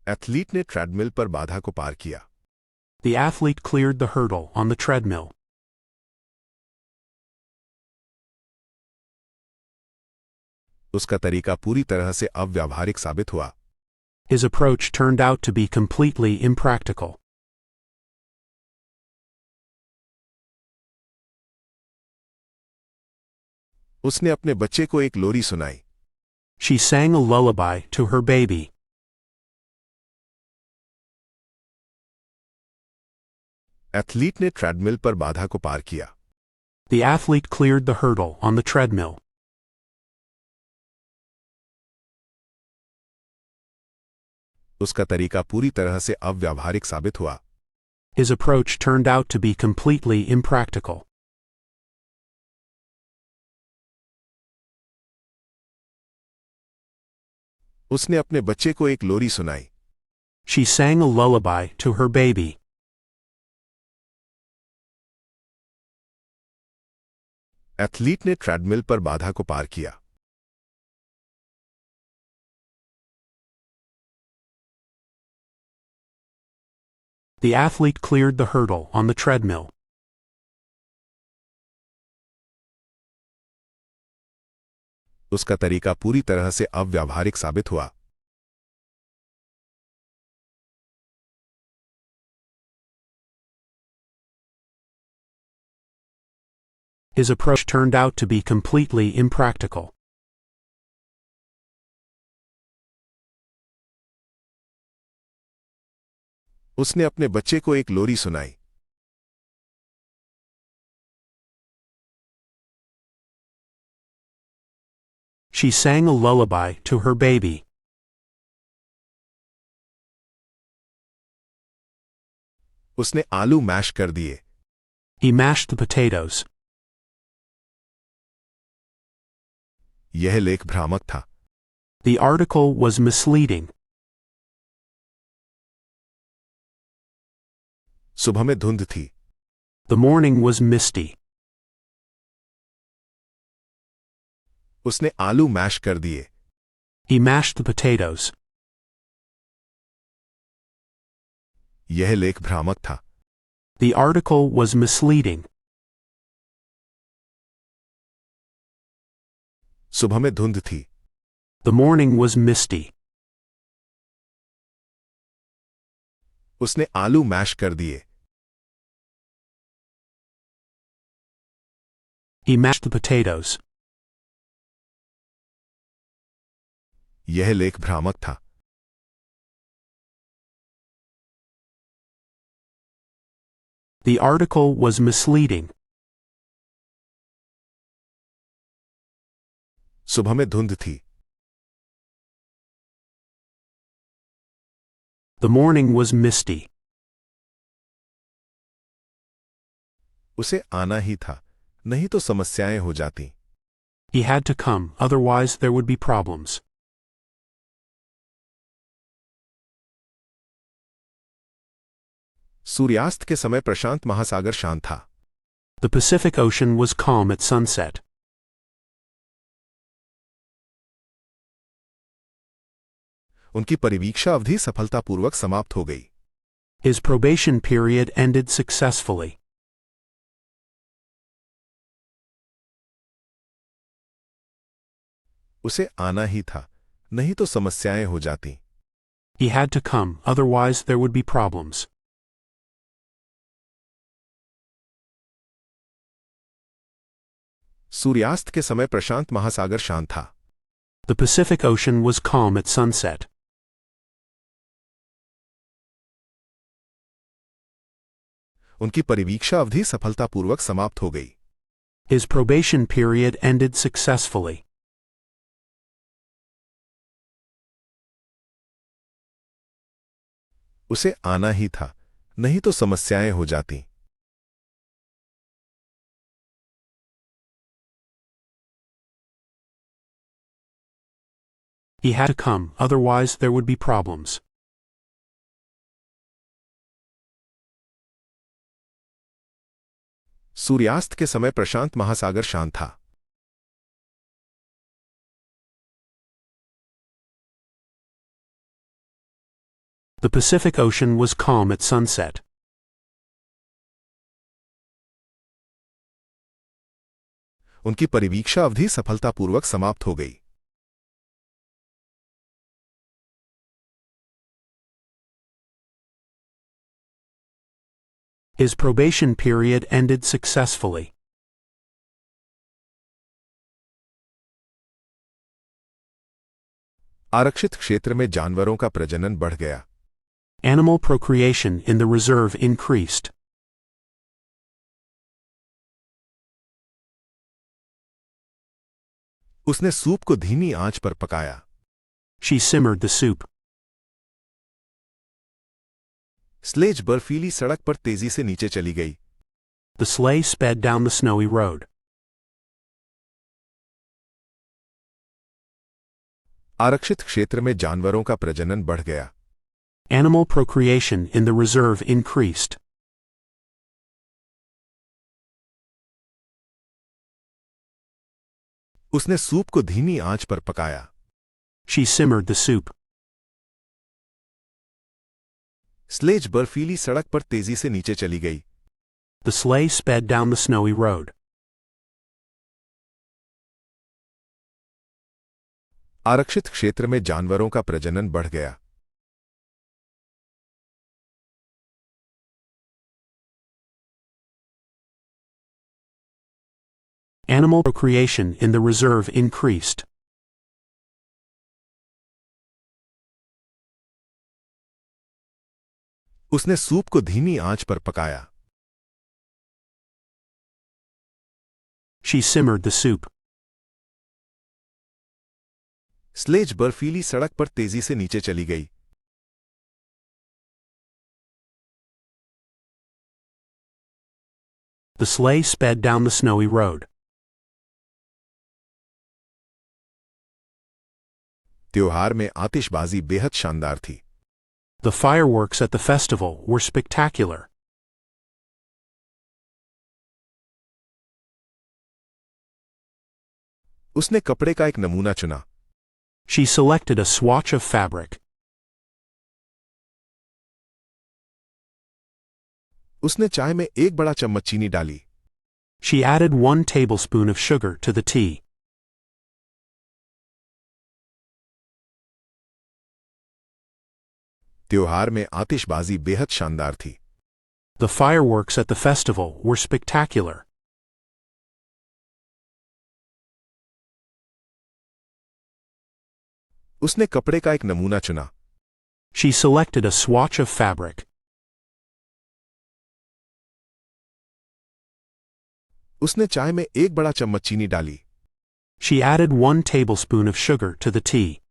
Athlete ने treadmill पर बाधा को पार किया। The athlete cleared the hurdle on the treadmill. उसका तरीका पूरी तरह से अव्यावहारिक साबित हुआ। His approach turned out to be completely impractical. उसने अपने बच्चे को एक लोरी सुनाई। She sang a lullaby to her baby. Athlete ने ट्रेडमिल पर बाधा को पार किया। The athlete cleared the hurdle on the treadmill. उसका तरीका पूरी तरह से अव्यावहारिक साबित हुआ। His approach turned out to be completely impractical. उसने अपने बच्चे को एक लोरी सुनाई। She sang a lullaby to her baby. Athlete ने ट्रेडमिल पर बाधा को पार किया। The athlete cleared the hurdle on the treadmill. उसका तरीका पूरी तरह से अव्यावहारिक साबित हुआ। His approach turned out to be completely impractical. उसने अपने बच्चे को एक लोरी सुनाई। She sang a lullaby to her baby. उसने आलू मैश कर दिए। He mashed the potatoes. यह लेख भ्रामक था। The article was misleading. सुबह में धुंध थी। The morning was misty. उसने आलू मैश कर दिए। He mashed the potatoes. यह लेख भ्रामक था। The article was misleading. सुबह में धुंध थी। The morning was misty. उसने आलू मैश कर दिए। He mashed the potatoes. यह लेख भ्रामक था। The article was misleading. सुबह में धुंध थी। The morning was misty. उसे आना ही था, नहीं तो समस्याएं हो जाती। He had to come, otherwise there would be problems. सूर्यास्त के समय प्रशांत महासागर शांत था। The Pacific Ocean was calm at sunset. उनकी परिवीक्षा अवधि सफलतापूर्वक समाप्त हो गई। His probation period ended successfully. उसे आना ही था, नहीं तो समस्याएं हो जाती। He had to come, otherwise there would be problems. सूर्यास्त के समय प्रशांत महासागर शांत था। The Pacific Ocean was calm at sunset. उनकी परिवीक्षा अवधि सफलतापूर्वक समाप्त हो गई। His probation period ended successfully. उसे आना ही था, नहीं तो समस्याएं हो जाती। He had to come, otherwise there would be problems. सूर्यास्त के समय प्रशांत महासागर शांत था। The Pacific Ocean was calm at sunset. उनकी परिवीक्षा अवधि सफलतापूर्वक समाप्त हो गई। His probation period ended successfully. आरक्षित क्षेत्र में जानवरों का प्रजनन बढ़ गया। Animal procreation in the reserve increased. उसने सूप को धीमी आंच पर पकाया। She simmered the soup. Sledge बर्फीली सड़क पर तेजी से नीचे चली गई। The sleigh sped down the snowy road. आरक्षित क्षेत्र में जानवरों का प्रजनन बढ़ गया। Animal procreation in the reserve increased. उसने सूप को धीमी आंच पर पकाया। She simmered the soup. Sledge बर्फीली सड़क पर तेजी से नीचे चली गई। The sleigh sped down the snowy road. आरक्षित क्षेत्र में जानवरों का प्रजनन बढ़ गया। Animal procreation in the reserve increased. उसने सूप को धीमी आंच पर पकाया। She simmered the soup. Sledge बर्फीली सड़क पर तेजी से नीचे चली गई। The sleigh sped down the snowy road. त्योहार में आतिशबाजी बेहद शानदार थी। The fireworks at the festival were spectacular. उसने कपड़े का एक नमूना चुना। She selected a swatch of fabric. उसने चाय में एक बड़ा चम्मच चीनी डाली। She added 1 tablespoon of sugar to the tea. त्योहार में आतिशबाजी बेहद शानदार थी। The fireworks at the festival were spectacular. उसने कपड़े का एक नमूना चुना। She selected a swatch of fabric. उसने चाय में एक बड़ा चम्मच चीनी डाली। She added 1 tablespoon of sugar to the tea.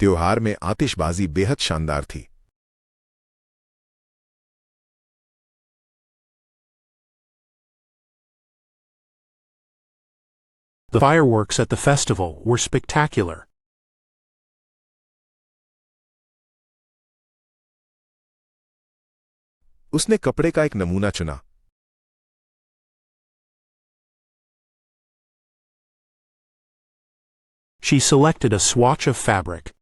त्योहार में आतिशबाजी बेहद शानदार थी। The fireworks at the festival were spectacular. उसने कपड़े का एक नमूना चुना। She selected a swatch of fabric.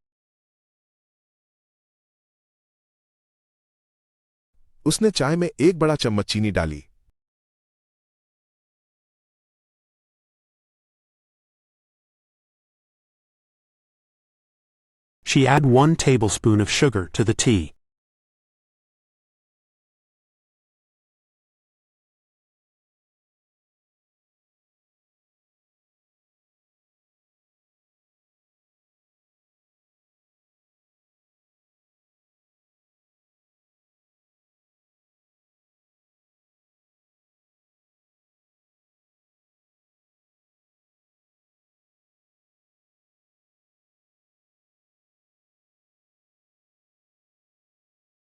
उसने चाय में एक बड़ा चम्मच चीनी डाली। She added 1 tablespoon of sugar to the tea.